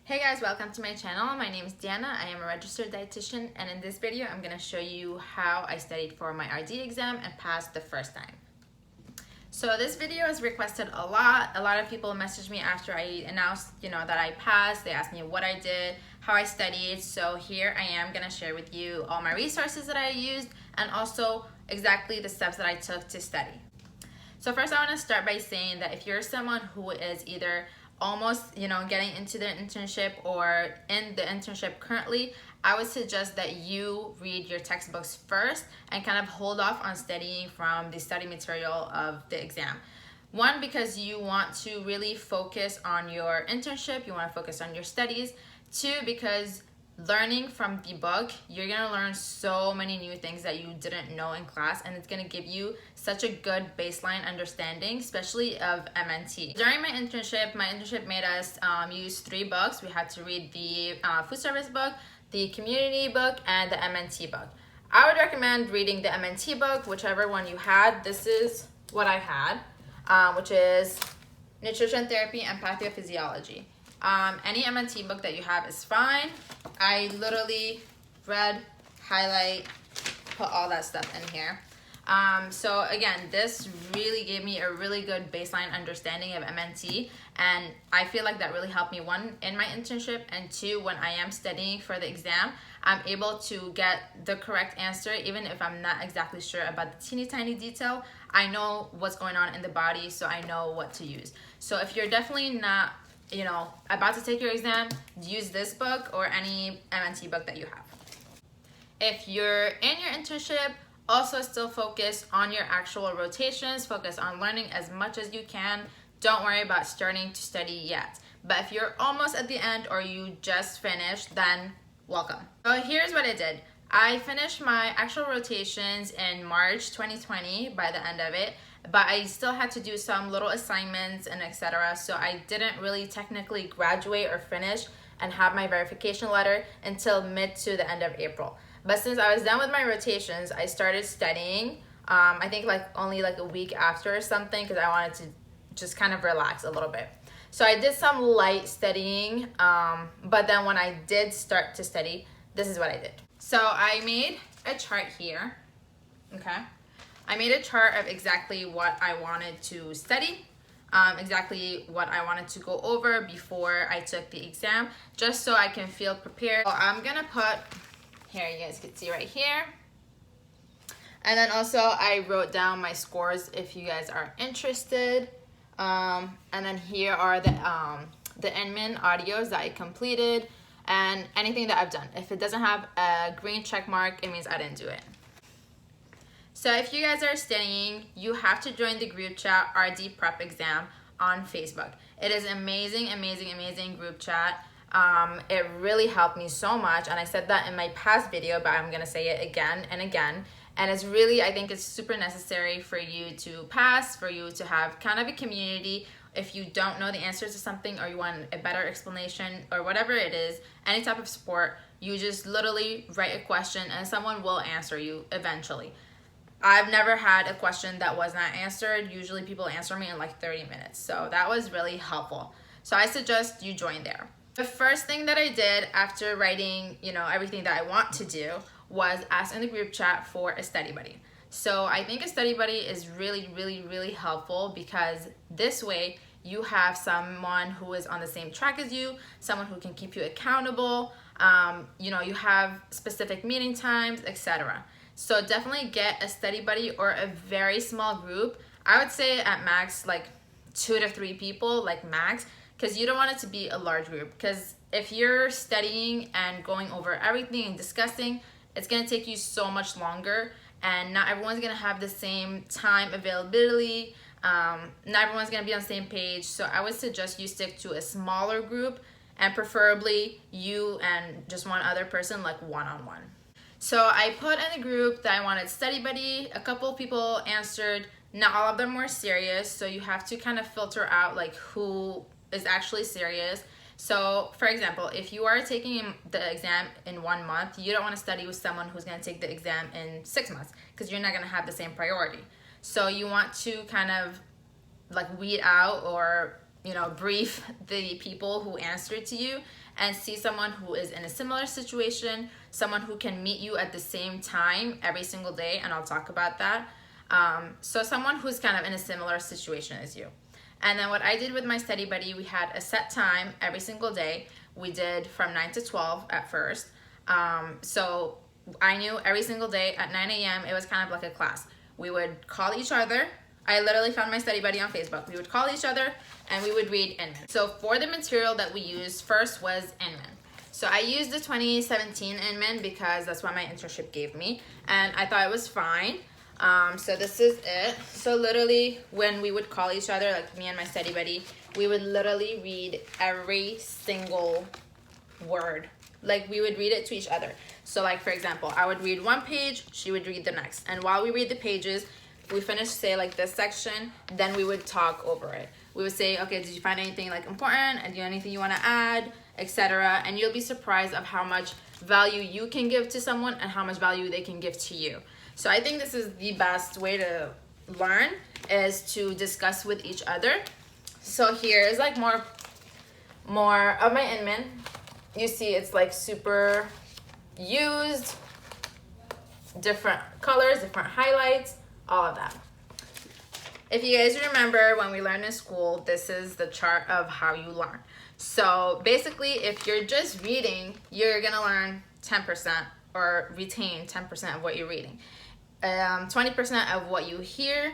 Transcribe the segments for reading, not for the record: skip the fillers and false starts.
Hey guys, welcome to my channel. My name is Diana. I am a registered dietitian, and in this video I'm going to show you how I studied for my RD exam and passed the first time. So this video is requested a lot. A lot of people messaged me after I announced, that I passed. They asked me what I did, how I studied. So here I am going to share with you all my resources that I used and also exactly the steps that I took to study. So first I want to start by saying that if you're someone who is either almost getting into the internship or in the internship currently, I would suggest that you read your textbooks first and kind of hold off on studying from the study material of the exam. One, because you want to really focus on your internship, you want to focus on your studies. Two, because learning from the book, you're going to learn so many new things that you didn't know in class, and it's going to give you such a good baseline understanding, especially of MNT. During my internship made us use 3 books. We had to read the food service book, the community book, and the MNT book. I would recommend reading the MNT book, whichever one you had. This is what I had, which is Nutrition Therapy and Pathophysiology. Any MNT book that you have is fine. I literally read, highlight, put all that stuff in here. So again, this really gave me a really good baseline understanding of MNT, and I feel like that really helped me, one, in my internship, and two, when I am studying for the exam, I'm able to get the correct answer even if I'm not exactly sure about the teeny tiny detail. I know what's going on in the body, so I know what to use. So if you're definitely not about to take your exam, use this book or any MNT book that you have. If you're in your internship, also still focus on your actual rotations, focus on learning as much as you can. Don't worry about starting to study yet. But if you're almost at the end or you just finished, then welcome. So here's what I did. I finished my actual rotations in March 2020 by the end of it, but I still had to do some little assignments and etc. So I didn't really technically graduate or finish and have my verification letter until mid to the end of April. But since I was done with my rotations, I started studying, I think only a week after or something, because I wanted to just kind of relax a little bit. So I did some light studying, but then when I did start to study, this is what I did. So I made a chart here, okay? I made a chart of exactly what I wanted to study, exactly what I wanted to go over before I took the exam, just so I can feel prepared. So I'm gonna put, here you guys can see right here. And then also I wrote down my scores if you guys are interested. And then here are the admin audios that I completed and anything that I've done. If it doesn't have a green check mark, it means I didn't do it. So if you guys are studying, you have to join the group chat RD Prep Exam on Facebook. It is amazing, amazing, amazing group chat. It really helped me so much, and I said that in my past video, but I'm gonna say it again and again. And it's really, I think it's super necessary for you to pass, for you to have kind of a community. If you don't know the answers to something or you want a better explanation or whatever it is, any type of sport, you just literally write a question and someone will answer you eventually. I've never had a question that was not answered. Usually people answer me in 30 minutes. So that was really helpful. So I suggest you join there. The first thing that I did after writing, everything that I want to do was ask in the group chat for a study buddy. So I think a study buddy is really, really, really helpful because this way you have someone who is on the same track as you, someone who can keep you accountable, you have specific meeting times, etc. So definitely get a study buddy or a very small group. I would say at max 2 to 3 people, max, because you don't want it to be a large group. Because if you're studying and going over everything and discussing, it's going to take you so much longer, and not everyone's going to have the same time availability. Not everyone's going to be on the same page. So I would suggest you stick to a smaller group, and preferably you and just one other person, one-on-one. So I put in the group that I wanted study buddy. A couple of people answered. Not all of them were serious, so you have to kind of filter out who is actually serious. So for example, if you are taking the exam in 1 month, you don't want to study with someone who's going to take the exam in 6 months because you're not going to have the same priority. So you want to kind of weed out or brief the people who answered to you and see someone who is in a similar situation, someone who can meet you at the same time every single day, and I'll talk about that. So someone who's kind of in a similar situation as you. And then what I did with my study buddy, we had a set time every single day. We did from 9 to 12 at first. So I knew every single day at 9 a.m. it was kind of like a class. We would call each other. I literally found my study buddy on Facebook. We would call each other and we would read Inman. So for the material that we used first was Inman. So I used the 2017 Inman because that's what my internship gave me, and I thought it was fine. So this is it. So literally when we would call each other, like me and my study buddy, we would literally read every single word. Like we would read it to each other. So like for example, I would read one page, she would read the next. And while we read the pages, we finished say like this section, then we would talk over it. We would say, okay, did you find anything like important? And do you have anything you want to add, etc. And you'll be surprised of how much value you can give to someone and how much value they can give to you. So I think this is the best way to learn, is to discuss with each other. So here is like more of my Inman. You see it's like super used, different colors, different highlights, all of that. If you guys remember when we learned in school, this is the chart of how you learn. So basically, if you're just reading, you're gonna learn 10% or retain 10% of what you're reading. 20% of what you hear,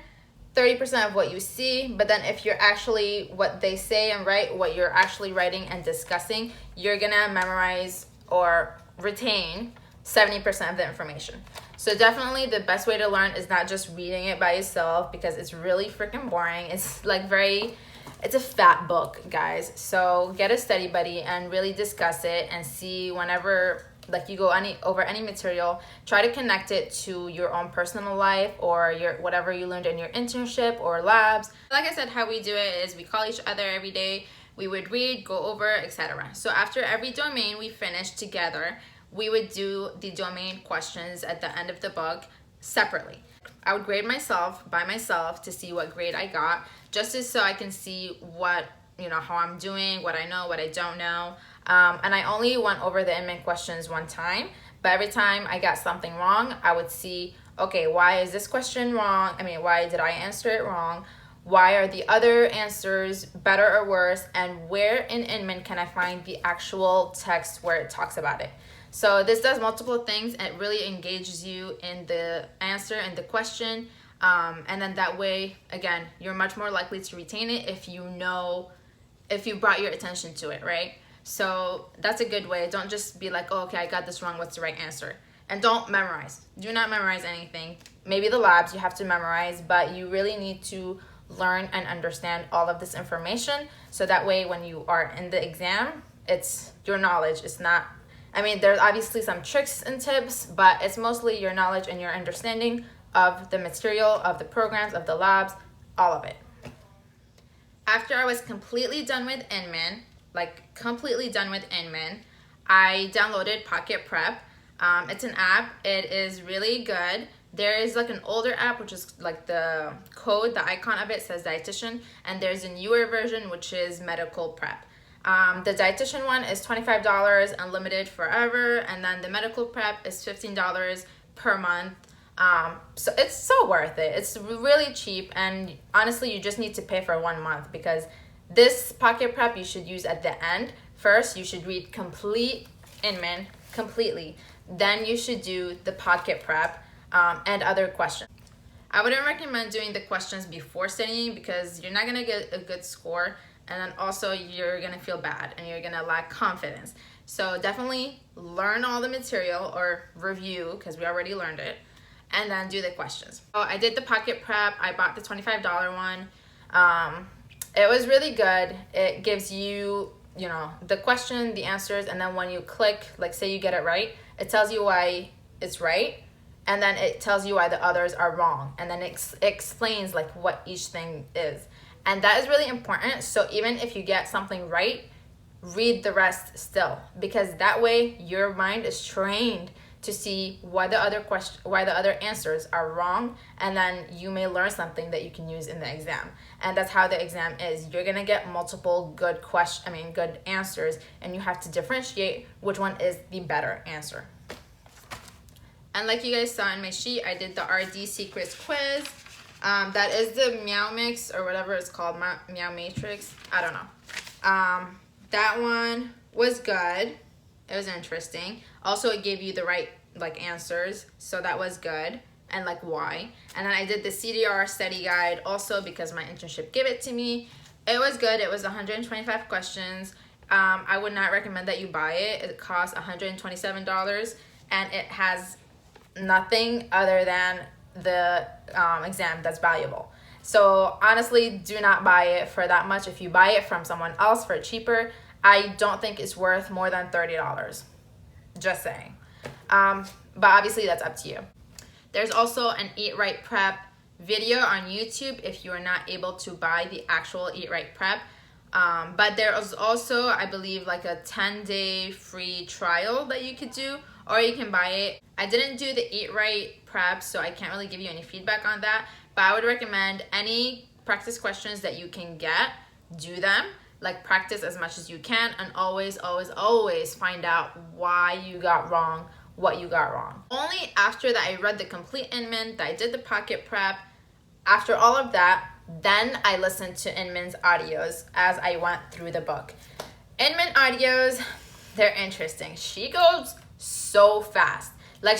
30% of what you see. But then if you're actually, what they say and write, what you're actually writing and discussing, you're gonna memorize or retain 70% of the information. So definitely the best way to learn is not just reading it by yourself, because it's really freaking boring. It's like it's a fat book, guys. So get a study buddy and really discuss it, and see whenever like you go over any material, try to connect it to your own personal life or whatever you learned in your internship or labs. Like I said, how we do it is we call each other every day, we would read, go over, etc. So after every domain we finished together, we would do the domain questions at the end of the book separately. I would grade myself by myself to see what grade I got, just so I can see what, how I'm doing, what I know, what I don't know. And I only went over the Inman questions one time, but every time I got something wrong, I would see, okay, why is this question wrong? Why did I answer it wrong? Why are the other answers better or worse? And where in Inman can I find the actual text where it talks about it? So this does multiple things, and it really engages you in the answer and the question. And then that way, again, you're much more likely to retain it if you brought your attention to it, right? So that's a good way. Don't just be like, oh, okay, I got this wrong, what's the right answer? And don't memorize. Do not memorize anything. Maybe the labs you have to memorize, but you really need to learn and understand all of this information, so that way when you are in the exam, it's your knowledge. It's not, there's obviously some tricks and tips, but it's mostly your knowledge and your understanding of the material, of the programs, of the labs, all of it. After I was completely done with Inman, I downloaded Pocket Prep. It's an app. It is really good. There is like an older app, which is like the code, the icon of it says dietitian, and there's a newer version, which is medical prep. The dietitian one is $25, unlimited forever, and then the medical prep is $15 per month. So it's so worth it. It's really cheap, and honestly, you just need to pay for 1 month, because this Pocket Prep you should use at the end. First, you should read complete Inman completely. Then you should do the Pocket Prep and other questions. I wouldn't recommend doing the questions before studying, because you're not going to get a good score, and then also you're going to feel bad and you're going to lack confidence. So definitely learn all the material, or review, because we already learned it, and then do the questions. So I did the Pocket Prep. I bought the $25 one. It was really good. It gives you, the question, the answers, and then when you click, like say you get it right, it tells you why it's right, and then it tells you why the others are wrong, and then it explains like what each thing is. And that is really important. So even if you get something right, read the rest still, because that way your mind is trained to see why the other answers are wrong, and then you may learn something that you can use in the exam. And that's how the exam is. You're gonna get multiple good answers, and you have to differentiate which one is the better answer. And like you guys saw in my sheet, I did the RD secrets quiz. That is the Meow Mix, or whatever it's called, Meow Matrix. I don't know. That one was good. It was interesting. Also, it gave you the right answers, so that was good, and why. And then I did the CDR study guide also because my internship gave it to me. It was good. It was 125 questions. I would not recommend that you buy it. It costs $127, and it has nothing other than the exam that's valuable. So honestly, do not buy it for that much. If you buy it from someone else for cheaper, I don't think it's worth more than $30. Just saying. But obviously that's up to you. There's also an Eat Right Prep video on YouTube if you are not able to buy the actual Eat Right Prep. But there is also, I believe, a 10-day free trial that you could do, or you can buy it. I didn't do the Eat Right Prep, so I can't really give you any feedback on that, but I would recommend any practice questions that you can get, do them. Practice as much as you can, and always find out why you got wrong, what you got wrong. Only after that I read the complete Inman, that I did the pocket prep, after all of that, then I listened to Inman's audios as I went through the book. Inman audios, they're interesting. She goes so fast.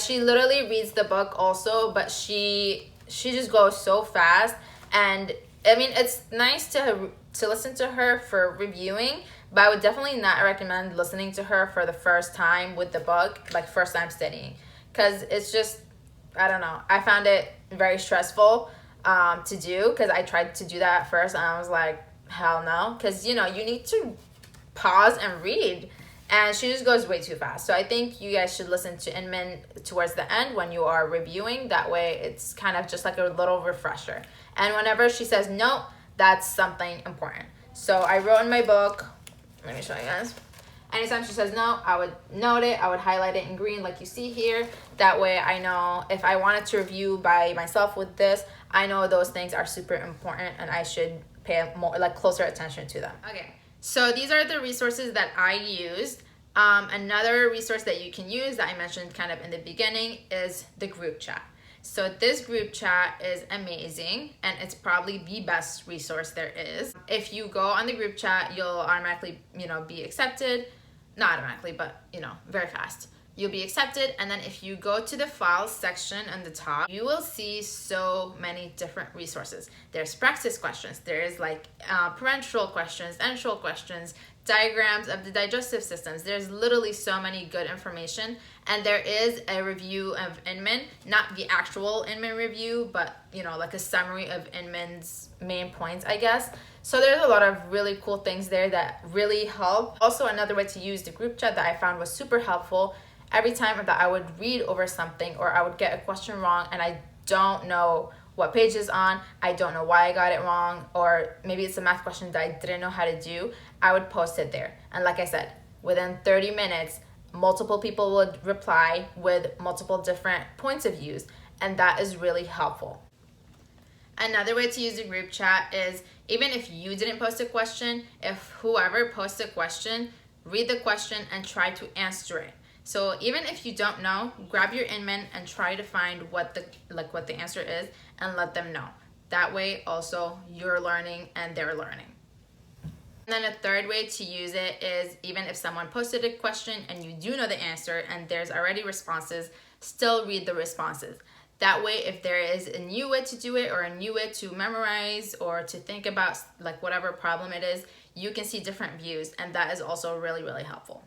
She literally reads the book also, but she just goes so fast. And I mean, it's nice to listen to her for reviewing, but I would definitely not recommend listening to her for the first time with the book, first time studying, because it's just, I don't know, I found it very stressful to do, because I tried to do that at first and I was like, hell no, because you need to pause and read, and she just goes way too fast. So I think you guys should listen to Inman towards the end when you are reviewing. That way it's kind of just a little refresher, and whenever she says no, that's something important. So I wrote in my book, let me show you guys. Anytime she says no, I would note it. I would highlight it in green like you see here. That way I know if I wanted to review by myself with this, I know those things are super important and I should pay more, closer attention to them. Okay, so these are the resources that I used. Another resource that you can use that I mentioned kind of in the beginning is the group chat. So this group chat is amazing, and it's probably the best resource there is. If you go on the group chat, you'll automatically, be accepted. Not automatically, but, very fast. You'll be accepted, and then if you go to the files section on the top, you will see so many different resources. There's practice questions, there's parenteral questions, enteral questions, diagrams of the digestive systems. There's literally so many good information, and there is a review of Inman, not the actual Inman review, but a summary of Inman's main points, I guess. So there's a lot of really cool things there that really help. Also, another way to use the group chat that I found was super helpful. Every time that I would read over something, or I would get a question wrong and I don't know what page is on, I don't know why I got it wrong, or maybe it's a math question that I didn't know how to do, I would post it there. And like I said, within 30 minutes, multiple people would reply with multiple different points of views, and that is really helpful. Another way to use the group chat is, even if you didn't post a question, if whoever posts a question, read the question and try to answer it. So even if you don't know, grab your Inman and try to find what the answer is and let them know. That way also you're learning and they're learning. And then a third way to use it is, even if someone posted a question and you do know the answer and there's already responses, still read the responses. That way, if there is a new way to do it, or a new way to memorize or to think about whatever problem it is, you can see different views, and that is also really, really helpful.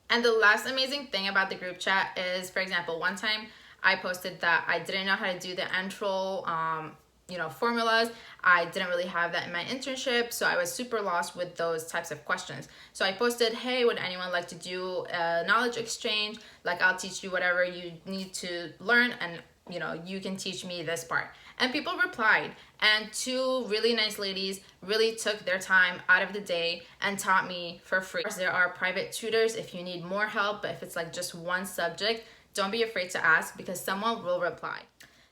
And the last amazing thing about the group chat is, for example, one time I posted that I didn't know how to do the enteral formulas. I didn't really have that in my internship, so I was super lost with those types of questions. So I posted, hey, would anyone like to do a knowledge exchange? I'll teach you whatever you need to learn, and you can teach me this part. And people replied, and two really nice ladies really took their time out of the day and taught me for free. There are private tutors if you need more help, but if it's just one subject, don't be afraid to ask because someone will reply.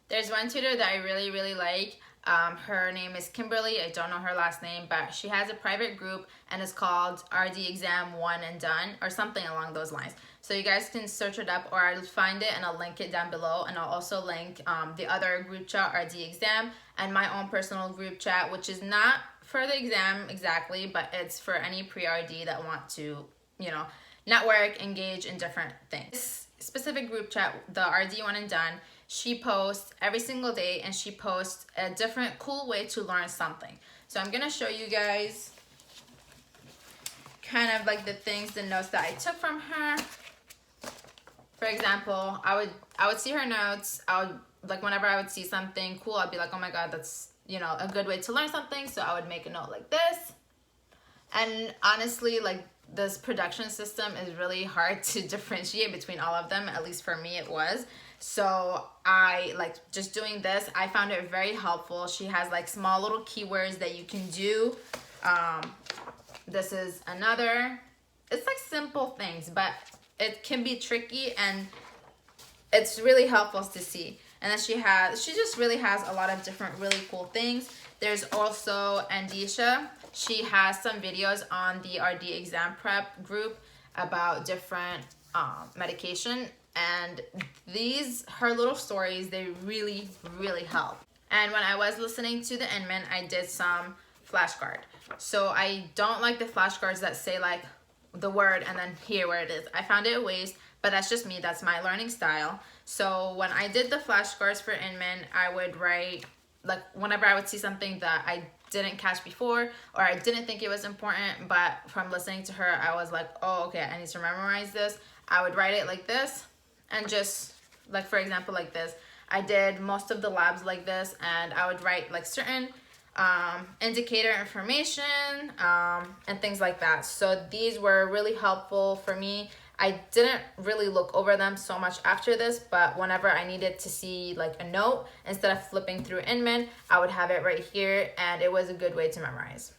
There's one tutor that I really like. Her name is Kimberly. I don't know her last name, but she has a private group and it's called RD Exam One and Done or something along those lines. So you guys can search it up, or I'll find it and I'll link it down below, and I'll also link the other group chat, RD Exam, and my own personal group chat, which is not for the exam exactly, but it's for any pre-RD that want to, you know, network, engage in different things. This specific group chat, the RD One and Done, she posts every single day and she posts a different cool way to learn something. So I'm gonna show you guys kind of like the things, the notes that I took from her. For example, I would see her notes. I would, like, whenever I would see something cool, I'd be like, oh my god, that's, you know, a good way to learn something. So I would make a note like this. And honestly, like, this production system is really hard to differentiate between all of them. At least for me it was. So I like just doing this. I found it very helpful. She has like small little keywords that you can do. This is another. It's like simple things, but it can be tricky and it's really helpful to see. And then she just really has a lot of different really cool things. There's also Andisha. She has some videos on the RD exam prep group about different medication, and her little stories, they really help. And when I was listening to the Inman, I did some flashcard. So I don't like the flashcards that say like the word and then here where it is. I found it a waste, but that's just me. That's my learning style. So when I did the flashcards for Inman, I would write, like, whenever I would see something that I didn't catch before or I didn't think it was important, but from listening to her, I was like, oh, okay, I need to memorize this. I would write it like this, and just like, for example, like this. I did most of the labs like this, and I would write like certain indicator information and things like that. So these were really helpful for me. I didn't really look over them so much after this, but whenever I needed to see like a note, instead of flipping through Inman, I would have it right here, and it was a good way to memorize.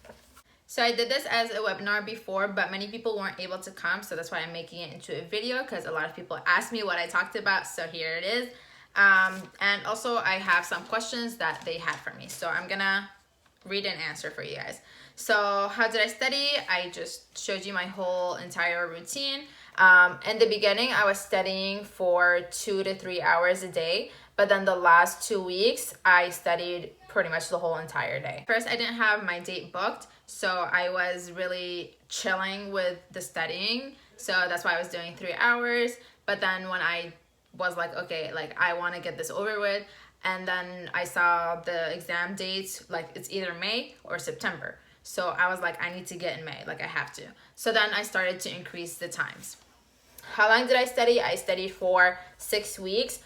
So I did this as a webinar before, but many people weren't able to come, so that's why I'm making it into a video, because a lot of people asked me what I talked about, so here it is. And also I have some questions that they had for me, so I'm gonna read and answer for you guys. So how did I study? I just showed you my whole entire routine. In the beginning, I was studying for 2 to 3 hours a day, but then the last 2 weeks, I studied pretty much the whole entire day. First, I didn't have my date booked, so I was really chilling with the studying. So that's why I was doing 3 hours. But then when I was like, okay, like I want to get this over with, and then I saw the exam dates, like it's either May or September. So I was like, I need to get in May, like I have to. So then I started to increase the times. How long did I study? I studied for 6 weeks.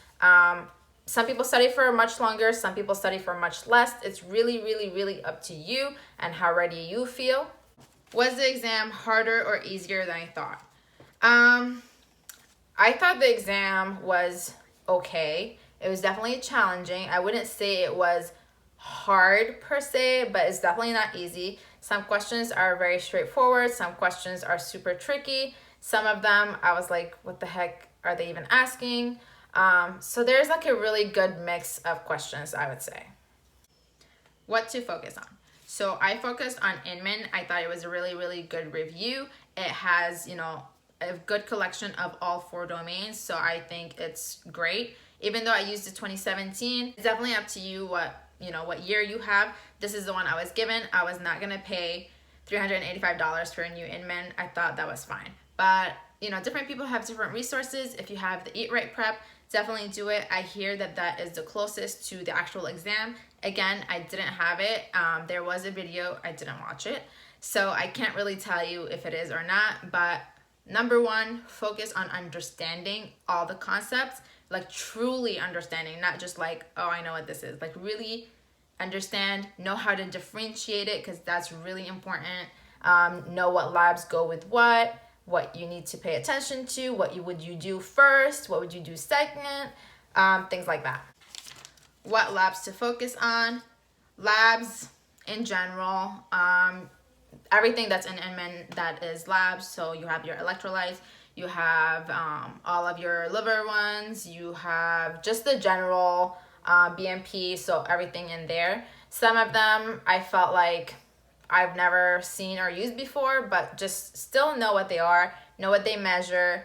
Some people study for much longer, some people study for much less. It's really up to you and how ready you feel. Was the exam harder or easier than I thought? I thought the exam was okay. It was definitely challenging. I wouldn't say it was hard per se, but it's definitely not easy. Some questions are very straightforward. Some questions are super tricky. Some of them, I was like, what the heck are they even asking? So there's like a really good mix of questions, I would say. What to focus on? So I focused on Inman. I thought it was a really good review. It has, you know, a good collection of all 4 domains, so I think it's great. Even though I used the 2017, it's definitely up to you what year you have. This is the one I was given. I was not gonna pay $385 for a new Inman. I thought that was fine. But, you know, different people have different resources. If you have the Eat Right Prep, definitely do it. I hear that that is the closest to the actual exam. Again, I didn't have it. There was a video, I didn't watch it. So I can't really tell you if it is or not, but number one, focus on understanding all the concepts, like truly understanding, not just like, oh, I know what this is. Like really understand, know how to differentiate it, because that's really important. Know what labs go with what you need to pay attention to, would you do first, what would you do second, things like that. What labs to focus on? Labs in general, everything that's in admin that is labs. So you have your electrolytes, you have all of your liver ones, you have just the general BMP, so everything in there. Some of them I felt like I've never seen or used before, but just still know what they are, know what they measure.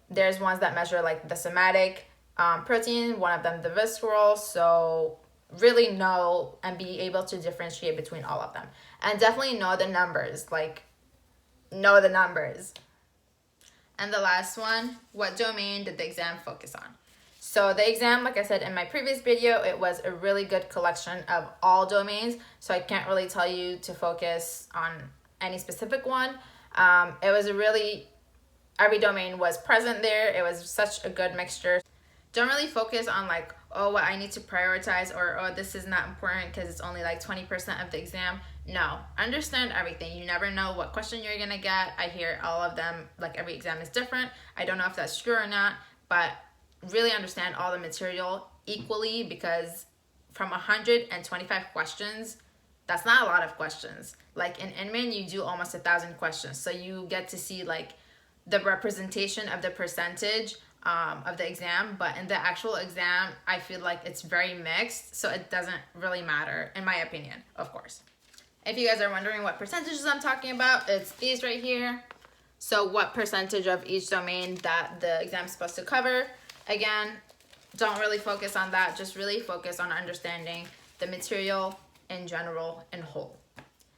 There's ones that measure like the somatic protein, one of them the visceral, so really know and be able to differentiate between all of them. And definitely know the numbers, like know the numbers. And the last one, what domain did the exam focus on? So the exam, like I said in my previous video, it was a really good collection of all domains. So I can't really tell you to focus on any specific one. It was a really, every domain was present there. It was such a good mixture. Don't really focus on like, oh, what I need to prioritize, or oh, this is not important because it's only like 20% of the exam. No, understand everything. You never know what question you're gonna get. I hear all of them, like every exam is different. I don't know if that's true or not, but really understand all the material equally, because from 125 questions, that's not a lot of questions. Like in admin, you do almost 1,000 questions. So you get to see like the representation of the percentage of the exam, but in the actual exam, I feel like it's very mixed, so it doesn't really matter, in my opinion, of course. If you guys are wondering what percentages I'm talking about, it's these right here. So what percentage of each domain that the exam is supposed to cover. Again, don't really focus on that, just really focus on understanding the material in general and whole.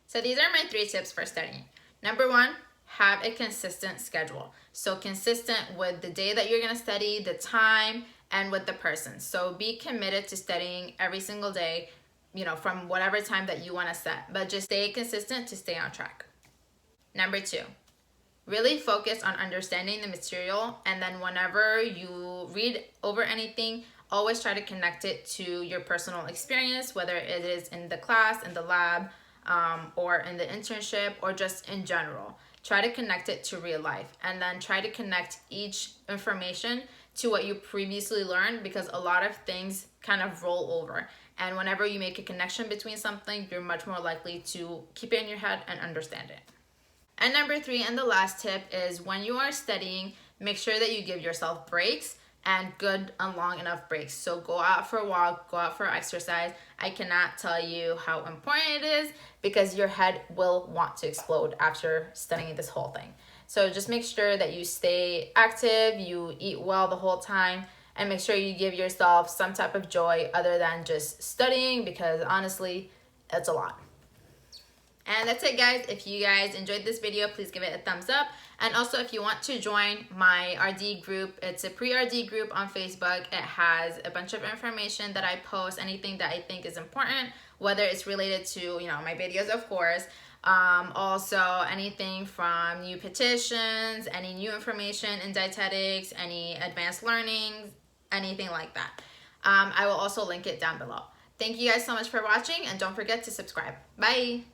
So these are my 3 tips for studying. Number 1, have a consistent schedule. So consistent with the day that you're gonna study, the time, and with the person. So be committed to studying every single day, you know, from whatever time that you wanna set, but just stay consistent to stay on track. Number 2, really focus on understanding the material, and then whenever you read over anything, always try to connect it to your personal experience, whether it is in the class, in the lab, or in the internship, or just in general. Try to connect it to real life, and then try to connect each information to what you previously learned, because a lot of things kind of roll over. And whenever you make a connection between something, you're much more likely to keep it in your head and understand it. And number 3, and the last tip, is when you are studying, make sure that you give yourself breaks, and good and long enough breaks. So go out for a walk, go out for exercise. I cannot tell you how important it is, because your head will want to explode after studying this whole thing. So just make sure that you stay active, you eat well the whole time, and make sure you give yourself some type of joy other than just studying, because honestly, it's a lot. And that's it, guys. If you guys enjoyed this video, please give it a thumbs up. And also, if you want to join my RD group, it's a pre-RD group on Facebook. It has a bunch of information that I post, anything that I think is important, whether it's related to, you know, my videos, of course. Also, anything from new petitions, any new information in dietetics, any advanced learnings, anything like that. I will also link it down below. Thank you guys so much for watching, and don't forget to subscribe. Bye!